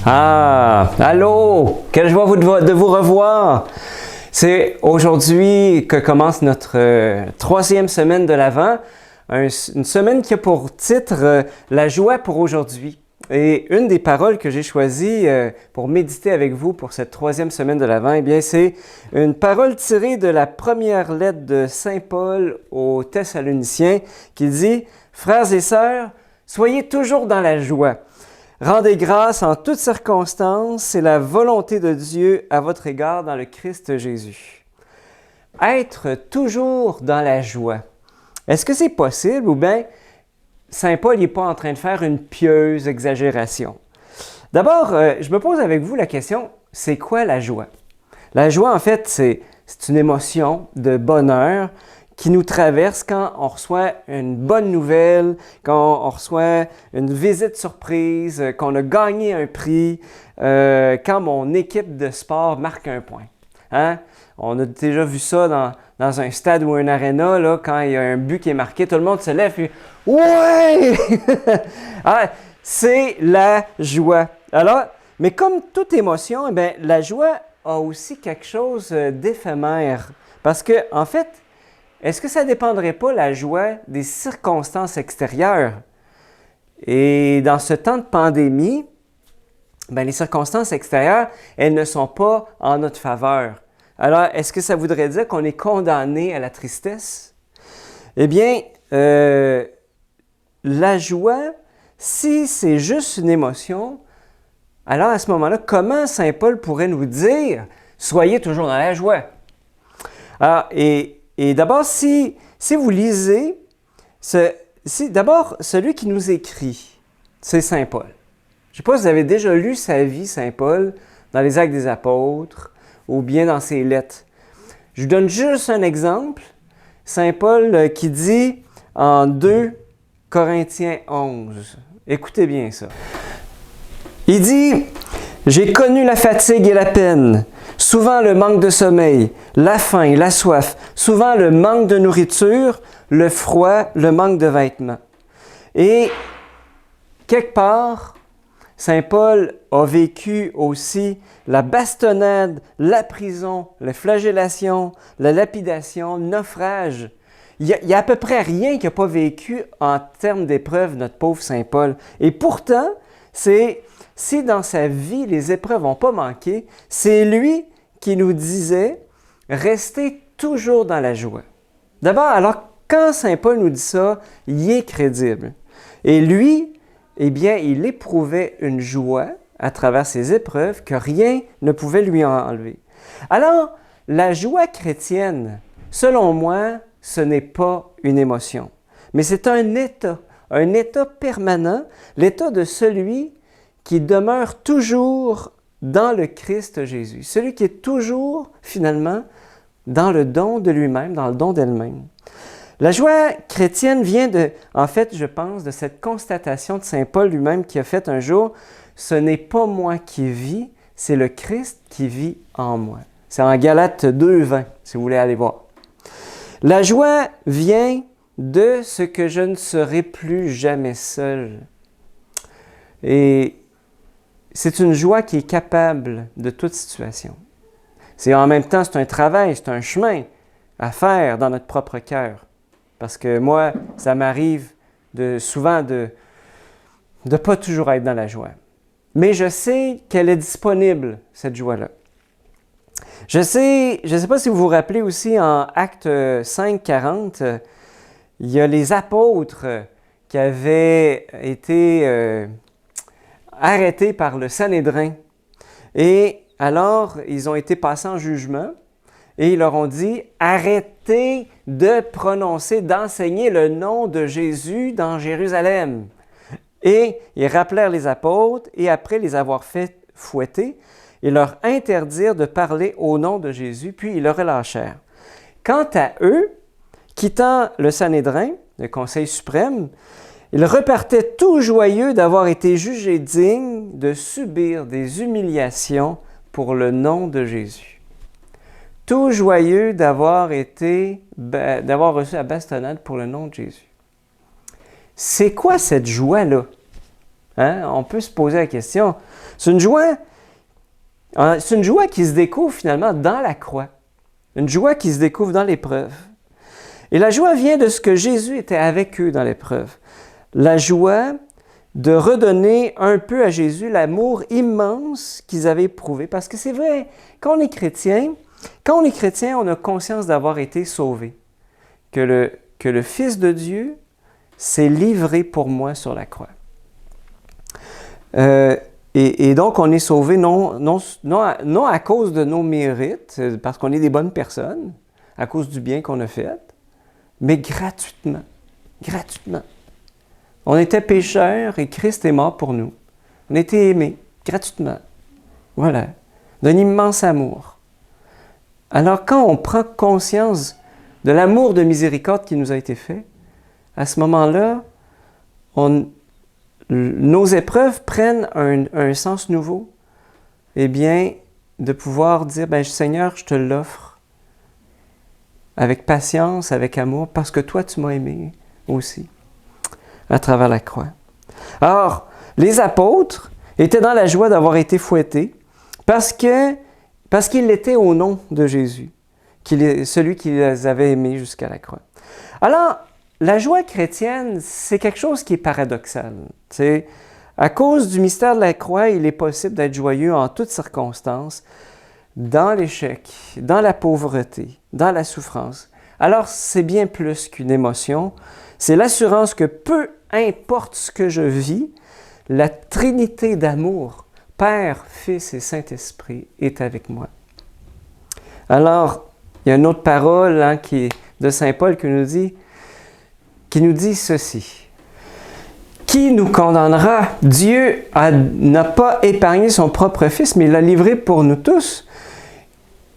Ah, allô! Quelle joie de vous revoir! C'est aujourd'hui que commence notre troisième semaine de l'Avent, une semaine qui a pour titre La joie pour aujourd'hui. Et une des paroles que j'ai choisies pour méditer avec vous pour cette troisième semaine de l'Avent, eh bien, c'est une parole tirée de la première lettre de Saint Paul aux Thessaloniciens qui dit « Frères et sœurs, soyez toujours dans la joie. Rendez grâce en toutes circonstances, c'est la volonté de Dieu à votre égard dans le Christ Jésus. » Être toujours dans la joie. Est-ce que c'est possible ou bien Saint Paul n'est pas en train de faire une pieuse exagération? D'abord, je me pose avec vous la question, c'est quoi la joie? La joie, en fait, c'est une émotion de bonheur qui nous traverse quand on reçoit une bonne nouvelle, quand on reçoit une visite surprise, qu'on a gagné un prix, quand mon équipe de sport marque un point. Hein? On a déjà vu ça dans un stade ou un aréna, là, quand il y a un but qui est marqué, tout le monde se lève et « Ouais! » Ah, c'est la joie. Alors, mais comme toute émotion, eh bien, la joie a aussi quelque chose d'éphémère. Parce que, en fait, est-ce que ça ne dépendrait pas la joie des circonstances extérieures? Et dans ce temps de pandémie, bien, les circonstances extérieures, elles ne sont pas en notre faveur. Alors, est-ce que ça voudrait dire qu'on est condamné à la tristesse? Eh bien, la joie, si c'est juste une émotion, alors à ce moment-là, comment Saint Paul pourrait nous dire « Soyez toujours dans la joie ». Alors, et d'abord, si vous lisez, d'abord, celui qui nous écrit, c'est Saint Paul. Je ne sais pas si vous avez déjà lu sa vie, Saint Paul, dans les Actes des Apôtres ou bien dans ses lettres. Je vous donne juste un exemple. Saint Paul qui dit en 2 Corinthiens 11, écoutez bien ça. Il dit « J'ai connu la fatigue et la peine, souvent le manque de sommeil, la faim, la soif, souvent le manque de nourriture, le froid, le manque de vêtements. » Et quelque part, Saint Paul a vécu aussi la bastonnade, la prison, la flagellation, la lapidation, le naufrage. Il y a à peu près rien qu'il n'a pas vécu en termes d'épreuves, notre pauvre Saint Paul. Et pourtant, si dans sa vie, les épreuves n'ont pas manqué, c'est lui qui nous disait « Restez toujours dans la joie ». D'abord, alors quand Saint Paul nous dit ça, il est crédible. Et lui, eh bien, il éprouvait une joie à travers ses épreuves que rien ne pouvait lui enlever. Alors, la joie chrétienne, selon moi, ce n'est pas une émotion, mais c'est un état permanent, l'état de celui qui demeure toujours dans le Christ Jésus, celui qui est toujours, finalement, dans le don de lui-même, dans le don d'elle-même. La joie chrétienne vient en fait, je pense, de cette constatation de Saint Paul lui-même qui a fait un jour « Ce n'est pas moi qui vis, c'est le Christ qui vit en moi ». C'est en Galates 2:20, si vous voulez aller voir. La joie vient de ce que je ne serai plus jamais seul. Et c'est une joie qui est capable de toute situation. En même temps, c'est un travail, c'est un chemin à faire dans notre propre cœur. Parce que moi, ça m'arrive souvent de ne pas toujours être dans la joie. Mais je sais qu'elle est disponible, cette joie-là. Je ne sais pas si vous vous rappelez aussi, en Actes 5:40, il y a les apôtres qui avaient été arrêtés par le Sanhédrin. Et alors, ils ont été passés en jugement. Et ils leur ont dit « Arrêtez de prononcer, d'enseigner le nom de Jésus dans Jérusalem. » Et ils rappelèrent les apôtres, et après les avoir fait fouetter, ils leur interdirent de parler au nom de Jésus, puis ils le relâchèrent. Quant à eux, quittant le Sanhédrin, le Conseil suprême, ils repartaient tout joyeux d'avoir été jugés dignes de subir des humiliations pour le nom de Jésus. Tout joyeux d'avoir reçu la bastonnade pour le nom de Jésus. C'est quoi cette joie-là? Hein? On peut se poser la question. C'est une joie qui se découvre finalement dans la croix. Une joie qui se découvre dans l'épreuve. Et la joie vient de ce que Jésus était avec eux dans l'épreuve. La joie de redonner un peu à Jésus l'amour immense qu'ils avaient éprouvé. Parce que c'est vrai, quand on est chrétien, on a conscience d'avoir été sauvé. Que le Fils de Dieu s'est livré pour moi sur la croix. Et donc, on est sauvé non à cause de nos mérites, parce qu'on est des bonnes personnes, à cause du bien qu'on a fait, mais gratuitement. Gratuitement. On était pécheurs et Christ est mort pour nous. On était aimés gratuitement. Voilà. D'un immense amour. Alors, quand on prend conscience de l'amour de miséricorde qui nous a été fait, à ce moment-là, nos épreuves prennent un sens nouveau. Eh bien, de pouvoir dire, Seigneur, je te l'offre avec patience, avec amour, parce que toi, tu m'as aimé aussi, à travers la croix. Alors, les apôtres étaient dans la joie d'avoir été fouettés parce qu'ils l'étaient au nom de Jésus, celui qui les avait aimés jusqu'à la croix. Alors, la joie chrétienne, c'est quelque chose qui est paradoxal. T'sais, à cause du mystère de la croix, il est possible d'être joyeux en toutes circonstances, dans l'échec, dans la pauvreté, dans la souffrance. Alors, c'est bien plus qu'une émotion. C'est l'assurance que peu importe ce que je vis, la Trinité d'amour, Père, Fils et Saint-Esprit, est avec moi. Alors, il y a une autre parole de Saint Paul qui nous dit ceci. Qui nous condamnera? Dieu n'a pas épargné son propre Fils, mais il l'a livré pour nous tous.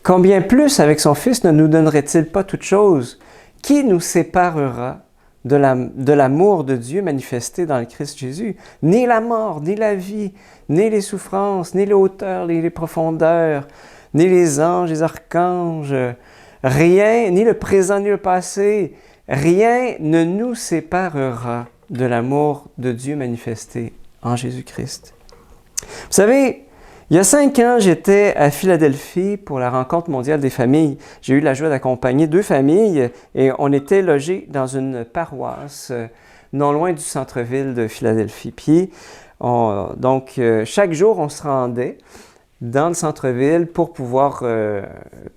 Combien plus avec son Fils ne nous donnerait-il pas toutes choses? Qui nous séparera de l'amour de Dieu manifesté dans le Christ Jésus? Ni la mort, ni la vie, ni les souffrances, ni les hauteurs, ni les profondeurs, ni les anges, les archanges, rien, ni le présent, ni le passé, rien ne nous séparera de l'amour de Dieu manifesté en Jésus-Christ. Vous savez, il y a 5 ans, j'étais à Philadelphie pour la rencontre mondiale des familles. J'ai eu la joie d'accompagner 2 familles et on était logés dans une paroisse non loin du centre-ville de Philadelphie. Puis, chaque jour, on se rendait dans le centre-ville pour pouvoir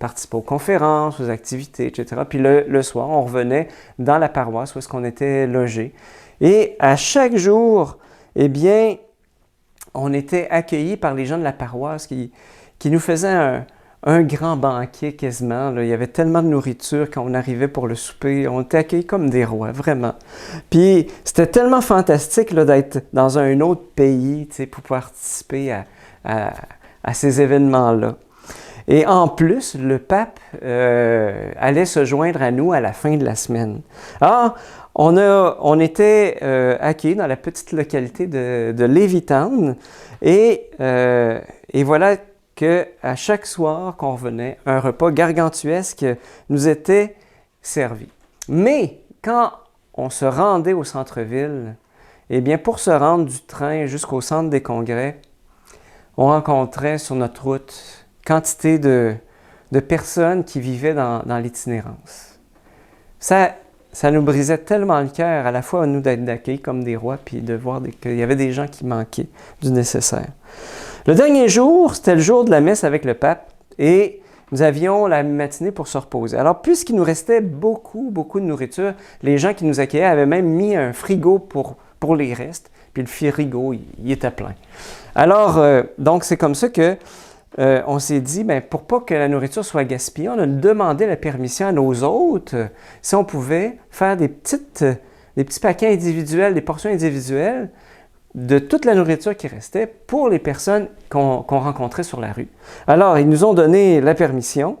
participer aux conférences, aux activités, etc. Puis le soir, on revenait dans la paroisse où est-ce qu'on était logé. Et à chaque jour, eh bien, on était accueillis par les gens de la paroisse qui nous faisaient un grand banquet quasiment. Là. Il y avait tellement de nourriture quand on arrivait pour le souper. On était accueillis comme des rois, vraiment. Puis c'était tellement fantastique là, d'être dans un autre pays pour participer à ces événements-là. Et en plus, le pape allait se joindre à nous à la fin de la semaine. Alors, on était accueillis dans la petite localité de Lévis-Town et voilà qu'à chaque soir qu'on revenait, un repas gargantuesque nous était servi. Mais quand on se rendait au centre-ville, eh bien, pour se rendre du train jusqu'au centre des congrès, on rencontrait sur notre route quantité de personnes qui vivaient dans l'itinérance. Ça nous brisait tellement le cœur, à la fois nous d'être accueillis comme des rois, puis de voir qu'il y avait des gens qui manquaient du nécessaire. Le dernier jour, c'était le jour de la messe avec le pape, et nous avions la matinée pour se reposer. Alors, puisqu'il nous restait beaucoup de nourriture, les gens qui nous accueillaient avaient même mis un frigo pour les restes, puis le frigo, il était plein. Alors, donc, c'est comme ça que on s'est dit, pour pas que la nourriture soit gaspillée, on a demandé la permission à nos hôtes si on pouvait faire des petits paquets individuels, des portions individuelles de toute la nourriture qui restait pour les personnes qu'on rencontrait sur la rue. Alors, ils nous ont donné la permission.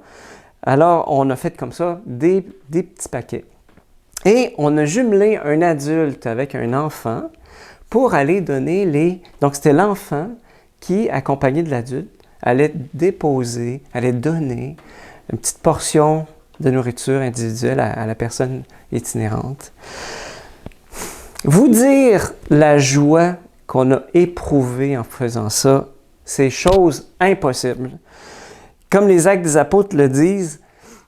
Alors, on a fait comme ça des petits paquets. Et on a jumelé un adulte avec un enfant pour aller donner Donc, c'était l'enfant qui, accompagné de l'adulte, allait donner une petite portion de nourriture individuelle à la personne itinérante. Vous dire la joie qu'on a éprouvé en faisant ça, c'est chose impossible. Comme les Actes des Apôtres le disent,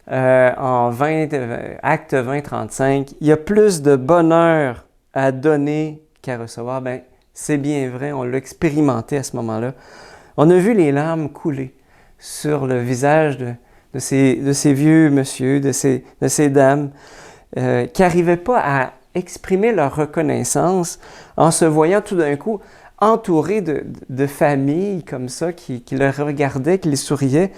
Acte 20, 35, il y a plus de bonheur à donner qu'à recevoir. Ben, c'est bien vrai, on l'a expérimenté à ce moment-là. On a vu les larmes couler sur le visage de ces vieux monsieur, de ces dames, qui n'arrivaient pas à exprimer leur reconnaissance en se voyant tout d'un coup entourés de familles comme ça qui les regardaient, qui les souriaient.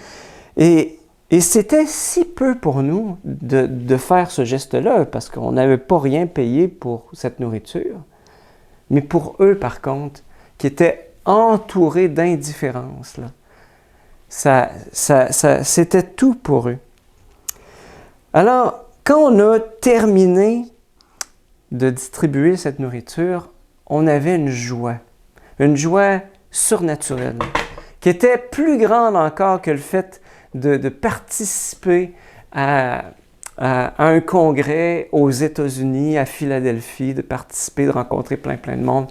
Et c'était si peu pour nous de faire ce geste-là, parce qu'on n'avait pas rien payé pour cette nourriture. Mais pour eux, par contre, qui étaient entourés d'indifférence, là, c'était tout pour eux. Alors, quand on a terminé de distribuer cette nourriture, on avait une joie surnaturelle, qui était plus grande encore que le fait de participer à un congrès aux États-Unis, à Philadelphie, de participer, de rencontrer plein de monde.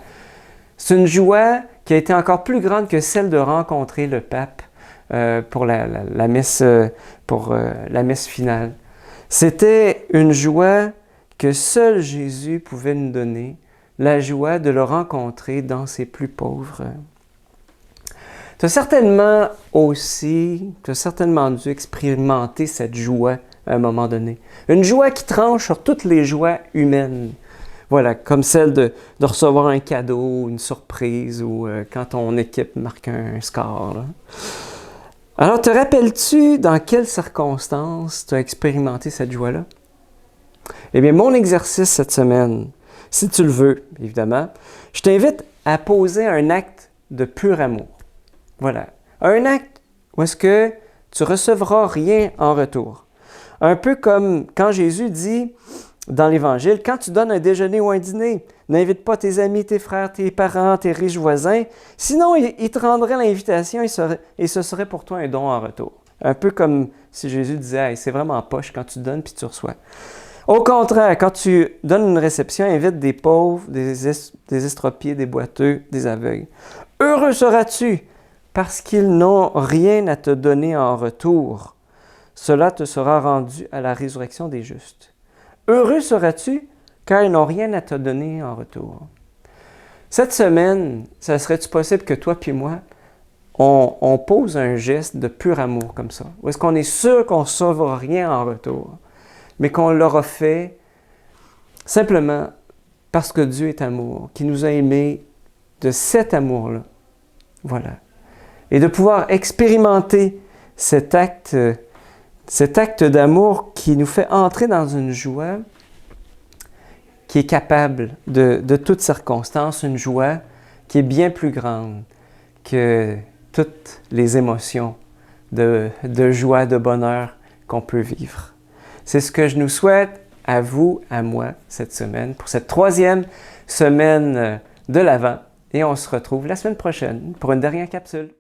C'est une joie qui a été encore plus grande que celle de rencontrer le pape pour la messe finale. C'était une joie que seul Jésus pouvait nous donner, la joie de le rencontrer dans ses plus pauvres. Tu as certainement dû expérimenter cette joie à un moment donné. Une joie qui tranche sur toutes les joies humaines. Voilà, comme celle de recevoir un cadeau, une surprise, ou quand ton équipe marque un score, là. Alors, te rappelles-tu dans quelles circonstances tu as expérimenté cette joie-là? Eh bien, mon exercice cette semaine, si tu le veux, évidemment, je t'invite à poser un acte de pur amour. Voilà. Un acte où est-ce que tu recevras rien en retour. Un peu comme quand Jésus dit dans l'Évangile, quand tu donnes un déjeuner ou un dîner, n'invite pas tes amis, tes frères, tes parents, tes riches voisins, sinon ils te rendraient l'invitation et ce serait pour toi un don en retour. Un peu comme si Jésus disait, hey, c'est vraiment poche quand tu donnes puis tu reçois. Au contraire, quand tu donnes une réception, invite des pauvres, des estropiés, des boiteux, des aveugles. Heureux seras-tu parce qu'ils n'ont rien à te donner en retour. Cela te sera rendu à la résurrection des justes. Heureux seras-tu car ils n'ont rien à te donner en retour. Cette semaine, ça serait-tu possible que toi puis moi, on pose un geste de pur amour comme ça? Ou est-ce qu'on est sûr qu'on ne sauvera rien en retour, mais qu'on l'aura fait simplement parce que Dieu est amour, qui nous a aimés de cet amour-là. Voilà. Et de pouvoir expérimenter cet acte d'amour qui nous fait entrer dans une joie qui est capable de toutes circonstances, une joie qui est bien plus grande que toutes les émotions de joie, de bonheur qu'on peut vivre. C'est ce que je nous souhaite à vous, à moi, cette semaine, pour cette 3e semaine de l'Avent. Et on se retrouve la semaine prochaine pour une dernière capsule.